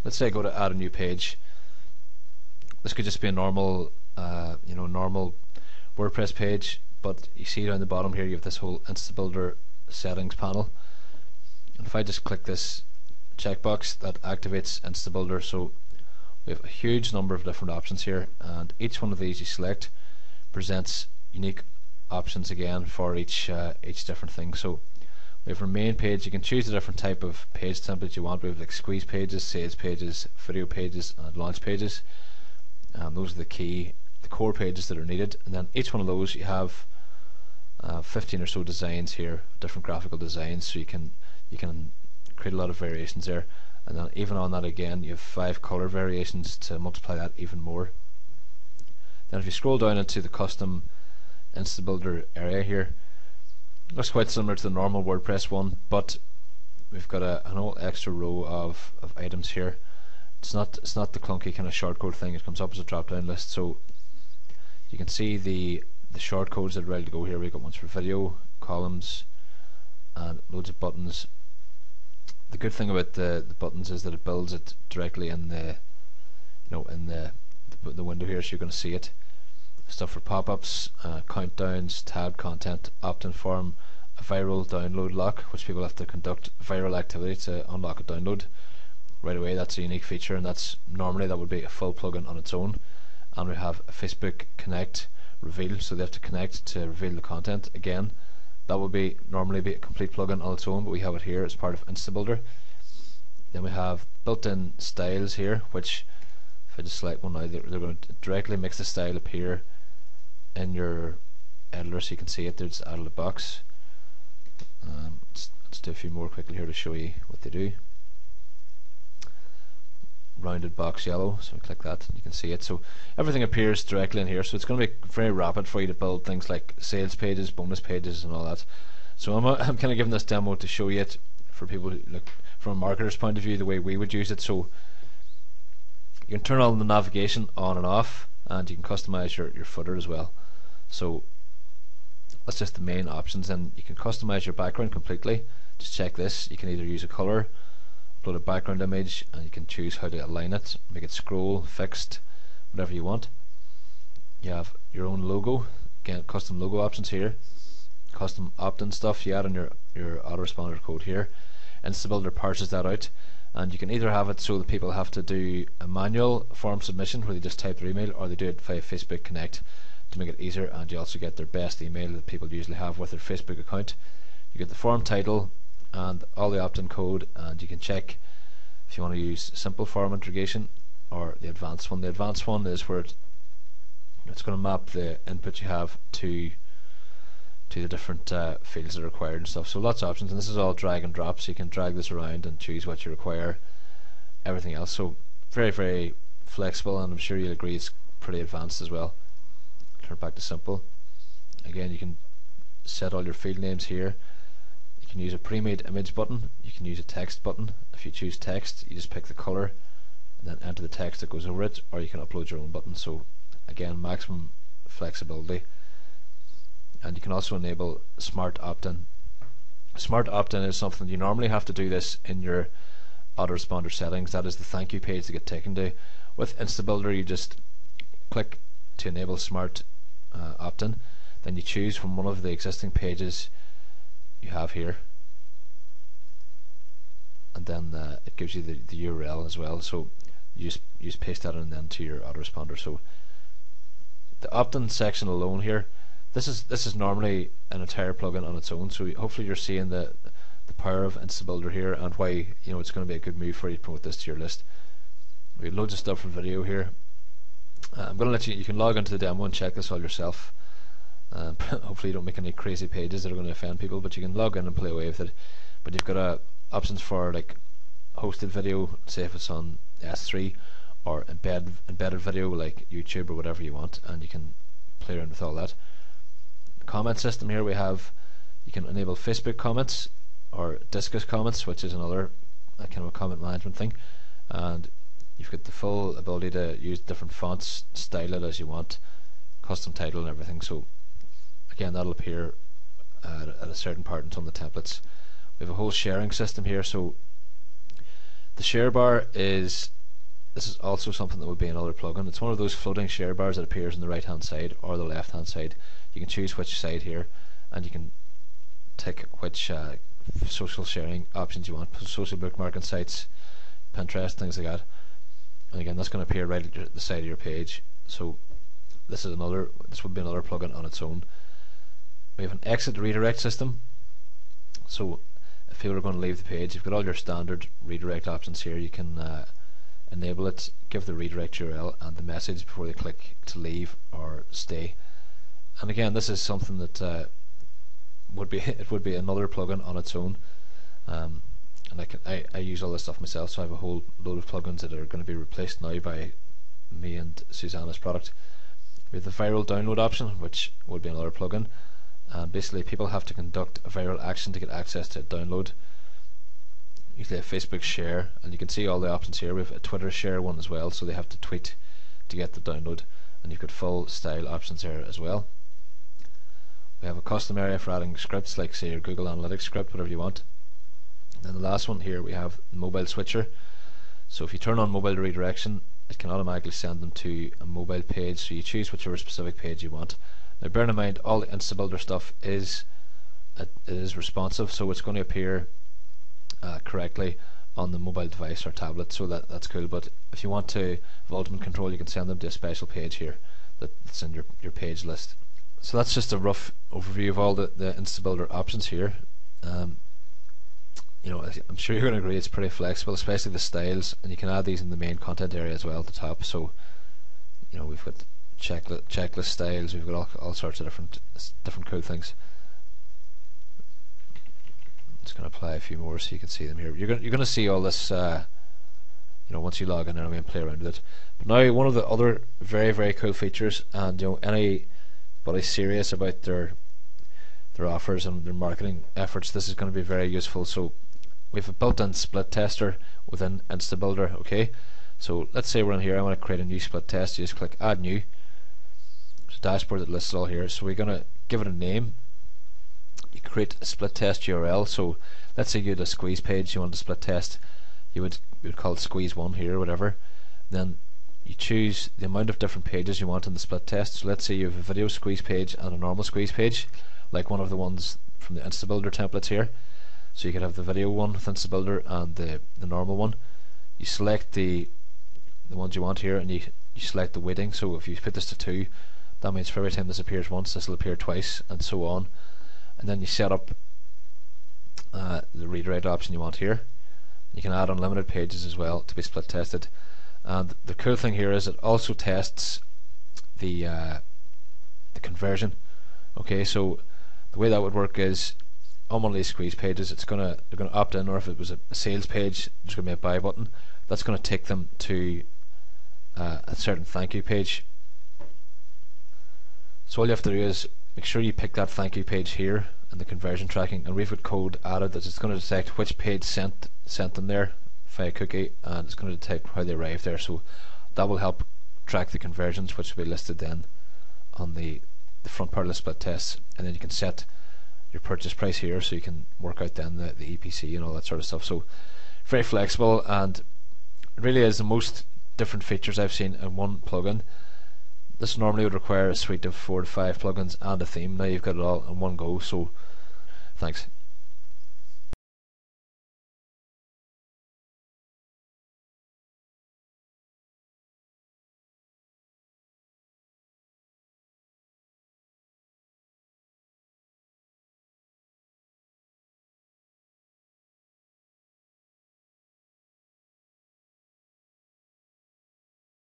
let's say I go to add a new page. This could just be a normal normal WordPress page, but you see down the bottom here you have this whole InstaBuilder settings panel, and if I just click this checkbox, that activates InstaBuilder. So we have a huge number of different options here, and each one of these you select presents unique options again for each different thing. So we have our main page. You can choose the different type of page templates you want. We have like squeeze pages, sales pages, video pages, and launch pages. Those are the core pages that are needed, and then each one of those you have 15 or so designs here, different graphical designs, so you can create a lot of variations there. And then even on that again, you have 5 color variations to multiply that even more. Then if you scroll down into the custom InstaBuilder area here, it looks quite similar to the normal WordPress one, but we've got an whole extra row of items here. It's not the clunky kind of shortcode thing. It comes up as a drop down list, so you can see the shortcodes that are ready to go here. We've got ones for video, columns, and loads of buttons. The good thing about the buttons is that it builds it directly in the window here, so you're going to see it. Stuff for pop-ups, countdowns, tabbed content, opt-in form, a viral download lock, which people have to conduct viral activity to unlock a download right away. That's a unique feature, and that would be a full plugin on its own. And we have a Facebook Connect reveal, so they have to connect to reveal the content. Again, that would normally be a complete plugin on its own, but we have it here as part of InstaBuilder. Then we have built-in styles here, which if I just select one now, they're going to directly make the style appear in your editor, so you can see it there. Just out of the box. Let's do a few more quickly here to show you what they do. Rounded box yellow, so we click that and you can see it. So everything appears directly in here, so it's going to be very rapid for you to build things like sales pages, bonus pages, and all that. So I'm kind of giving this demo to show you it for people who look from a marketer's point of view, the way we would use it. So you can turn on the navigation on and off, and you can customize your footer as well. So that's just the main options, and you can customize your background completely. Just check this. You can either use a color, upload a background image, and you can choose how to align it, make it scroll, fixed, whatever you want. You have your own logo, again custom logo options here, custom opt-in stuff you add on your autoresponder code here. InstaBuilder parses that out, and you can either have it so that people have to do a manual form submission where they just type their email, or they do it via Facebook Connect to make it easier, and you also get their best email that people usually have with their Facebook account. You get the form title and all the opt-in code, and you can check if you want to use simple form integration or the advanced one. The advanced one is where it's going to map the input you have to the different fields that are required and stuff. So lots of options, and this is all drag and drop, so you can drag this around and choose what you require, everything else. So very, very flexible, and I'm sure you'll agree it's pretty advanced as well. Turn it back to simple. Again, you can set all your field names here. You can use a pre-made image button, you can use a text button. If you choose text, you just pick the color and then enter the text that goes over it, or you can upload your own button. So again, maximum flexibility. And you can also enable smart opt-in. Smart opt-in is something you normally have to do this in your autoresponder settings. That is the thank you page to get taken to. With InstaBuilder, you just click to enable smart opt-in, then you choose from one of the existing pages you have here, and then it gives you the URL as well, so you just paste that in then to your autoresponder. So the opt-in section alone here, this is normally an entire plugin on its own, so hopefully you're seeing the power of InstaBuilder here, and why it's going to be a good move for you to promote this to your list. We have loads of stuff for video here. I'm going to let you can log into the demo and check this all yourself. Hopefully you don't make any crazy pages that are going to offend people, but you can log in and play away with it. But you've got options for like hosted video, say if it's on S3, or embedded video like YouTube or whatever you want, and you can play around with all that. The comment system here, you can enable Facebook comments or Disqus comments, which is another kind of a comment management thing, and you've got the full ability to use different fonts, style it as you want, custom title and everything. So again, that'll appear at a certain part in some of the templates. We have a whole sharing system here, so The share bar this is also something that would be another plugin. It's one of those floating share bars that appears on the right hand side or the left hand side. You can choose which side here, and you can tick which social sharing options you want, social bookmarking sites, Pinterest, things like that. And again, that's going to appear right at the side of your page. So this would be another plugin on its own. We have an exit redirect system. So if people are going to leave the page, you've got all your standard redirect options here. You can enable it, give the redirect URL and the message before they click to leave or stay. And again, this is something that would be another plugin on its own. And I use all this stuff myself, so I have a whole load of plugins that are going to be replaced now by me and Susanna's product. We have the viral download option, which would be another plugin. Basically, people have to conduct a viral action to get access to a download. Usually a Facebook share, and you can see all the options here. We have a Twitter share one as well, so they have to tweet to get the download, and you've got full style options there as well. We have a custom area for adding scripts, like say your Google Analytics script, whatever you want. And the last one here, we have mobile switcher. So if you turn on mobile redirection, it can automatically send them to a mobile page, so you choose whichever specific page you want. Now bear in mind, all the InstaBuilder stuff is responsive, so it's going to appear correctly on the mobile device or tablet, so that's cool. But if you want to have ultimate control, you can send them to a special page here that's in your page list. So that's just a rough overview of all the InstaBuilder options here. I'm sure you're going to agree it's pretty flexible, especially the styles, and you can add these in the main content area as well at the top. So we've got checklist styles, we've got all sorts of different cool things. I'm just going to apply a few more so you can see them here. You're going to see all this once you log in anyway and play around with it. But now, one of the other very, very cool features, and anybody serious about their offers and their marketing efforts, this is going to be very useful. So we have a built-in split tester within InstaBuilder. Okay, so let's say we're in here, I want to create a new split test. You just click add new. There's a dashboard that lists it all here, so we're going to give it a name. You create a split test URL. So let's say you had a squeeze page you want to split test, you would call it squeeze 1 here or whatever. Then you choose the amount of different pages you want in the split test. So let's say you have a video squeeze page and a normal squeeze page, like one of the ones from the InstaBuilder templates here. So you could have the video one with InstaBuilder and the normal one. You select the ones you want here, and you select the weighting. So if you put this to 2, that means for every time this appears once, this will appear twice, and so on. And then you set up the redirect option you want here. You can add unlimited pages as well to be split tested. And the cool thing here is it also tests the conversion. Okay, so the way that would work is on one of these squeeze pages, they're going to opt in, or if it was a sales page, there's going to be a buy button. That's going to take them to a certain thank you page. So all you have to do is make sure you pick that thank you page here in the conversion tracking, and we've got code added that it's going to detect which page sent them there via cookie, and it's going to detect how they arrived there. So that will help track the conversions, which will be listed then on the front part of the split tests. And then you can set your purchase price here, so you can work out then the EPC and all that sort of stuff. So very flexible, and it really is the most different features I've seen in one plugin. This normally would require a suite of 4 to 5 plugins and a theme. Now you've got it all in one go. So thanks.